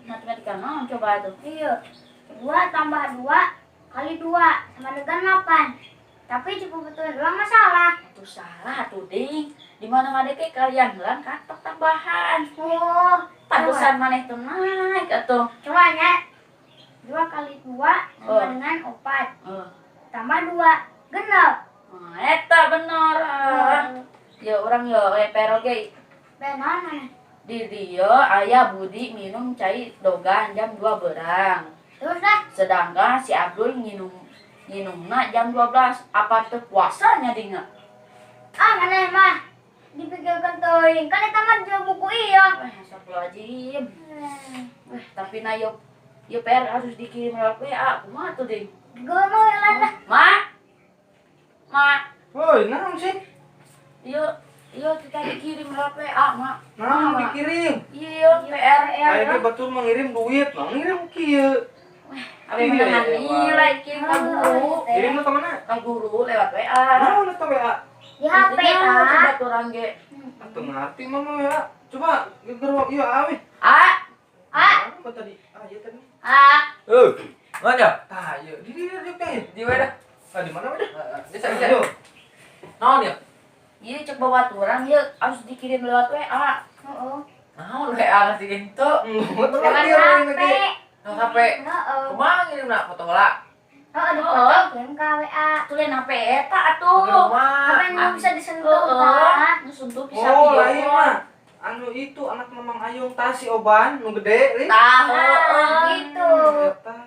Matematika non coba tuh. Iya. 2 tambah 2 kali 2 sama dengan 8. Tapi cukup betul doang masalah. Itu salah tuh ding. Di mana mana ke kalian bilang katok tambahan. Oh, Pantesan maneh tuh naik atuh. coba ya. 2 kali 2 sama dengan 4. Tambah 2 genep. Eta bener. Ya orang yo peroge. Benar mana? Di dia ayah Budi minum cai dogan jam 2 berang. Terus dah. Sedangkan si Abdul minumna jam 12. Apa tuh puasanya dinga? Mana mah? Dipikirkan teuing. Kan eta mah jual buku iya. Astagfirullahaladzim. Tapi na yo PR harus dikirim lewat WA. Kumaha tuh ding? Gono ya lah. Ma. Woi, naon sih? Iya kita dikirim lewat WA, Mak. Naon dikirim? Iya, PR. Ayo batur mengirim duit, mengirim kieu. Abi menahan nilai kirim ka guru. Kirim ke mana? Ka guru lewat WA. Naon eta WA? Di HP Coba tah. turang ge. Atuh ngarti mah WA. Coba geus ieu awe. Apa tadi? Ieu tadi. Mana? Tah, ieu. Di teh. Di mana? Di mana we? Bisa. Naon ya? Iya cek bawa turang ya harus dikirim lewat WA. Heeh. Naon WA sih itu? Lewat HP. Nah, sampai Heeh. kumaha ngirim nak foto heula? Heeh, di foto kirim ke WA. Tulen HP eta atuh. Apa yang belum bisa disentuh tah? Nusuntuh bisa Oh, video lain call. mah. Anu itu anak Mamang Ayung tah si Oban nu gede, Tahu. Gitu. Eta.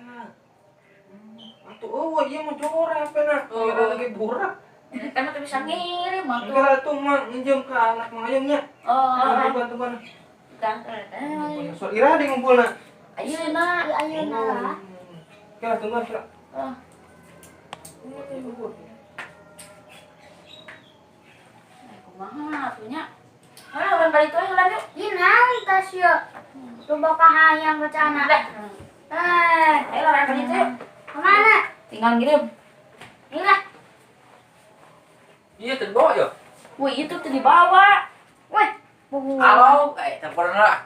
Atuh ieu mah jor HP-na. Lagi burak. Kan tuh bisa ngirim atuh. Enggak tuh mah nginjem ke anak Mang Ayungnya. Teman-teman. Kan. So ira di ngumpulna. Ayeuna. Ayeuna lah. Kira tunggu kira. Kumaha atunya? Orang balik tuh heula yuk. Ih, naon tas yeu? Coba kahayang bacana. Ayo orang balik tuh yuk. Kemana? Tinggal ngirim. Ini lah. Iya tadi bawa ya. Wih itu tuh dibawa. Wih. Halo, telepon lah.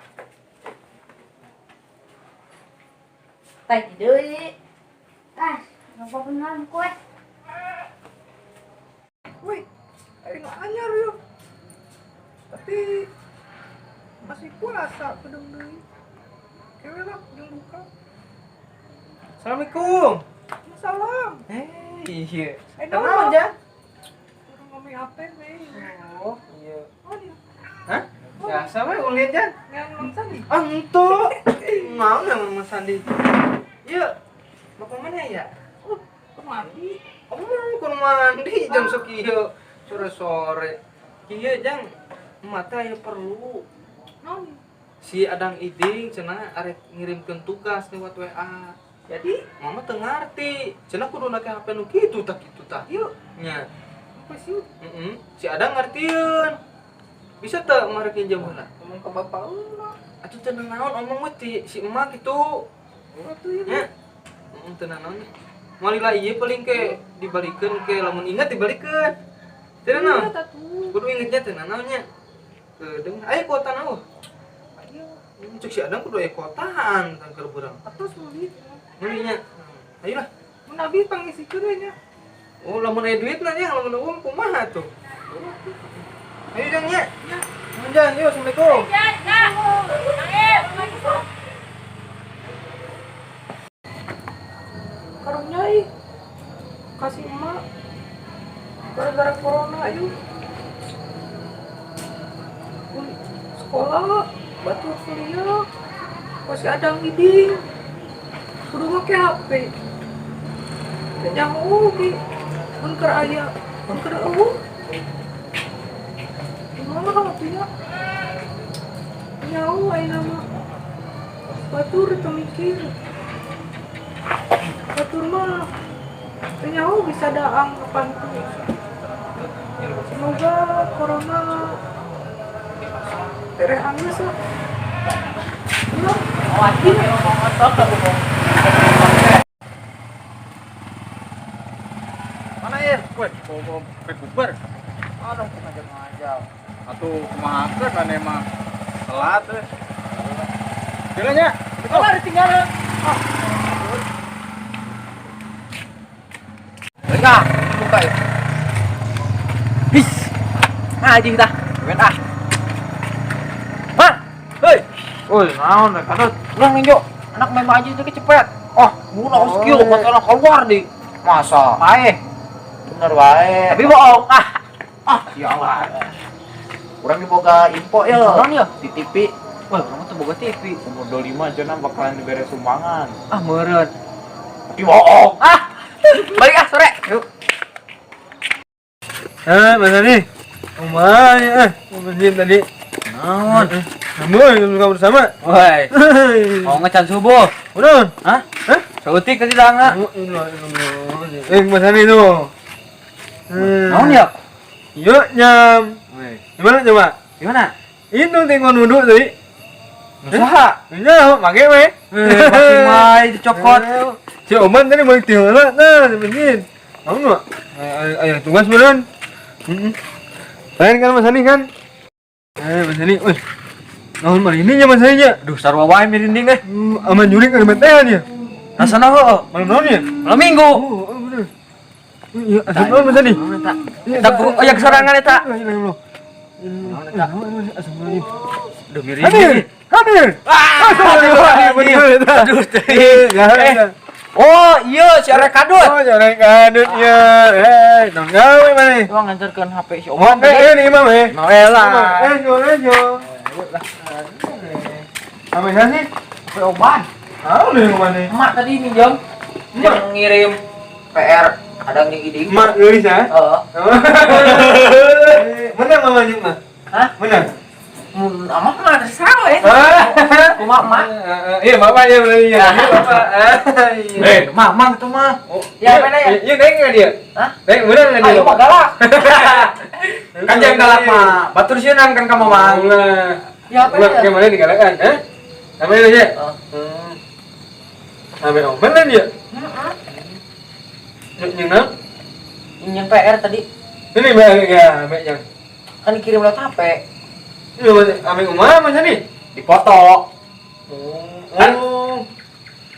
Tadi deui. Tas, ngapa benar kue? Wih, nggak anyar yuk. Tapi masih puasa pedang deui. Kewelak jeung buka. Assalamualaikum. Salam. Iya. Kenapa aja? Orang ngomong HP nih. Oh, iya. Oh, dia. Hah? Biasa we ulian jan. Yang Mang Sandi. Ah, ento. Mau nang Mang Sandi. Iya. Bapak mana ya? Ke mandi. Oh, ke mandi jam sekieu sore-sore. Iya, Jang. Mata ya perlu. Non. Si Adang Iding cenah arek ngirimkeun tugas lewat WA. Jadi, mama teu ngarti. Cenah kudu make HP nu kitu tah kitu tah. Ieu nya. Apa sih? Si Adang ngartieun. Bisa teu mari pinjam heula? Ngomong ke bapak heula. Atuh teu naon omong we si emak kitu. Atuh ieu. Nya. Teu naon. Malila ieu paling ke dibalikeun ke lamun ingat dibalikeun. Teu naon? Kudu ingetnya teu naonnya. Kedeung aya kuota naon? Ayo. Cek si Adang kudu aya kuotaan tangkeur beurang. Atos meuli. Meuli-nya. Ayolah. Mun abi pangisikeun nya. Oh, lamun aya duitna nya, lamun uang kumaha tuh? Ayo Jang nya. Mun Jang, yo assalamualaikum. sarung nyai kasih emak gara-gara corona yuk sekolah batu kuliah masih ada ngiding kudu make HP nyaho ge angker aya angker eueuh gimana HP-nya nyaho aya mah batur teu mikir batur mah teu nyaho bisa daang kapan tuh semoga corona tereh angges lah Mana ya? Weh, kok ke bubar? Aduh, ngajak-ngajak. Atuh kumaha keur dan emang telat teh. Jalannya. kalau ditinggalin Enggak, buka ya. Bis. Anjing dah. Ben ah. Hah? Hei. woi naon rek kadot Ulang ninjo. Anak main maju itu cepet. Oh, bunuh skill masalah keluar di. Masa? Bae. Bener bae. Tapi bohong. Ya Allah. Kurang diboga info ya. Naon ya? Di TV. wah kamu tuh boga TV umur 25 aja bakalan diberi sumbangan Meureun. Tapi bohong. Balik sore. Yuk. Mas Ani kemana bensin tadi Naon? kamu suka bersama Woi. Mau ngecan subuh. udah Hah? Sautik tadi dangna. Mas Ani tuh Naon ya? yuk nyam gimana coba Gimana? itu tengok duduk tadi Usaha. iya pakai weh Masih mai dicokot. si Oman tadi balik tiara nah bensin kamu nggak ayo tugas beneran lain kan Mas Ani kan Mas Ani wih naon mah ini nya Mas Ani nya Duh, sarua wae mirinding eh. aman jurik ada metean ya Rasana heuh. malam naon ya Malam Minggu. bener iya asal naon Mas Ani Eta aya kesorangan eta. asal naon Duh hadir mirinding. hadir Aduh, teh. Oh, iya si Arek Kadut. oh jangan kadut ya tong gawe mana Gua nganterkeun HP si Omong Omong. ini imam Noela. jual apa sih HP Oman. tahu nih mana Emak tadi minjem. Dia ngirim PR ada ngiding. mak nulis ya Heeh. mana mamanya mah Hah? mana Amah mah terserah we. Kumaha mah? iya bapak ya beli ya bapak Mamang itu mah. ya Ya, mana ya? iya naik nggak dia Hah? naik bener nggak dia Ayo mah galak. kan jangan galak mah Batur sieunan kan ka Mamang. Ya apa Mak, ya? gimana digalakan apa itu aja apa om mana dia nyenang Yang PR tadi ini balik ya mbak yang kan dikirim lewat HP. ini apa umah mana nih Dipoto.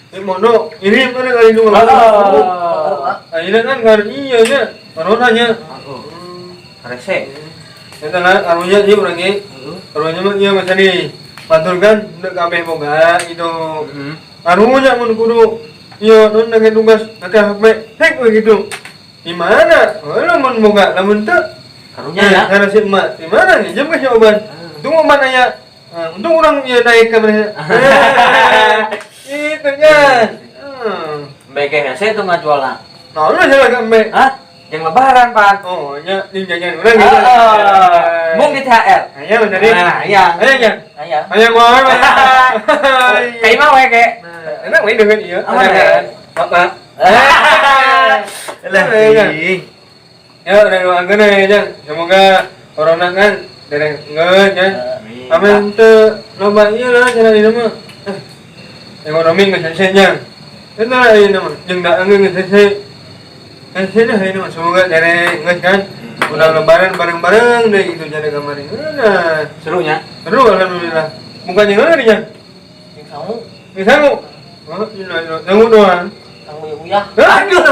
ini mono ini mana kali dulu ini kan nggak iya nya coronanya Rese. itu lah karunya dia orangnya karunya mah iya macam ni patur kan udah kabeh boga itu karunya mun kudu iya non nage tugas nage HP hek begitu di mana lo mun boga lamun teu Karunya ya. karena si emak di mana nih jam ke jawaban tunggu mana ya untung orang ya naik ke mana itu nya BG saya tuh ngajualna. nah lu salah ke mbak Hah? Yang lebaran, Pak. oh nya di jajan orang gitu Mung di THR. ayo bener nih Nah, iya. ayo nya Aya. ayo gua Kayak mah we ge. enak main dengan iya Aman ya? bapak Lah, ya udah doakan aja semoga corona kan dari enggak ya amin tuh loba iya lah cara ini mah ekonomi nggak selesainya itu lah ini mah yang tak nggak selesai selesai ini mah semoga dari enggak kan udah lebaran bareng-bareng deh gitu jadi kemarin nah serunya. seru alhamdulillah bukan yang mana nih Yang kamu, misalnya oh ini doang kamu ya. aduh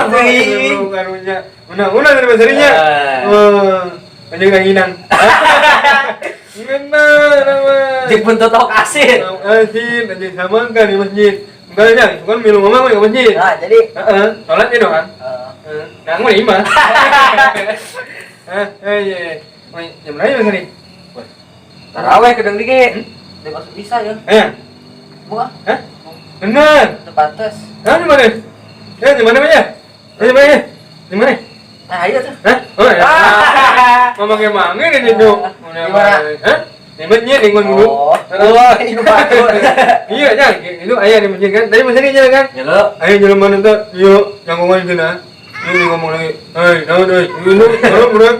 karunya undang-undang dari basarinya anjing ranginan benar nama Jepun totok asin. asin anjing sama kan di masjid Enggak aja, kan minum mama enggak masjid. Nah, jadi Sholat itu kan. Nah, mau lima. Iya. Jam berapa sini? taraweh kedeng dikit. Dia masuk bisa ya. Buah. Hah? Benar. Udah pantes. Di mana? Di mana aja? Di mana? Di mana? Nah, iya tuh. Hah? Oh ya. Mama kayak mangga ini tuh. Hah? Di masjid di dulu. Oh, ini batu. Iya, Jang. Itu ayah di masjid kan. Tadi masih jalan kan? Ya lo. Ayo jalan mana tuh? Yuk, yang ngomong di sana. Yuk ngomong lagi. Hei, naon euy? Ini orang urang.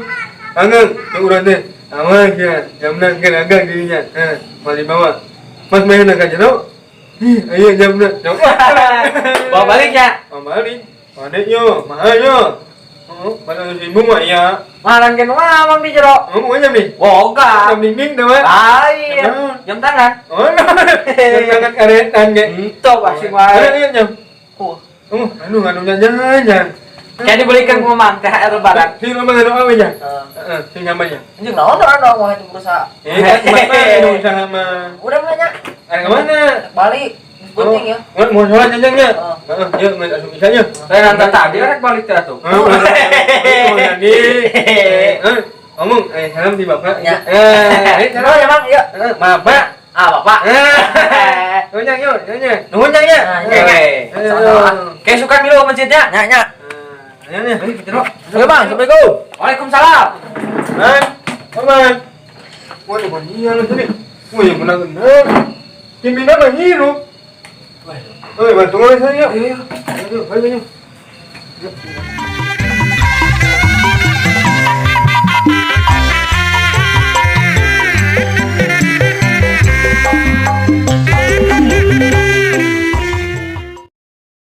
Anggang, yang urang teh. Aman ya. Jamna kan agak dirinya. Mali bawa. Mas main nak aja tau? Ayo jamna. Bawa balik ya. Balik. Adeknya, mahal pada sibuk mah ya. Malang kan mamang di jero. Ngomong aja nih. Boga. Jam dinding dah, Mas. Iya. Jam tangan. Oh, jam tangan karetan ge. Itu pasti mah. Iya, jam. Anu jajan. Kayak dibelikan ke mamang THR lebaran. Si lo mah apa aja? Si namanya. Anjing naon anu mau itu berusaha. Mana usaha mah. Udah banyak. Ke mana? Balik. Penting ya. Mau sholat jajangnya. Yuk, main asup isanya. Saya nanti tadi rek balik teh tuh. Mau tadi. Ngomong, salam di bapak. Ya. Salam ya bang, yuk. Bapak. Bapak. Nuhun yuk, nuhun ya. Kayak suka dulu masjidnya, nyak. Ayo Oke bang, assalamualaikum. Waalaikumsalam. Aman. Waduh, iya lu sini. Wih, menang bener. Kimi nama hirup. Bantu ngomong saya. Ayo.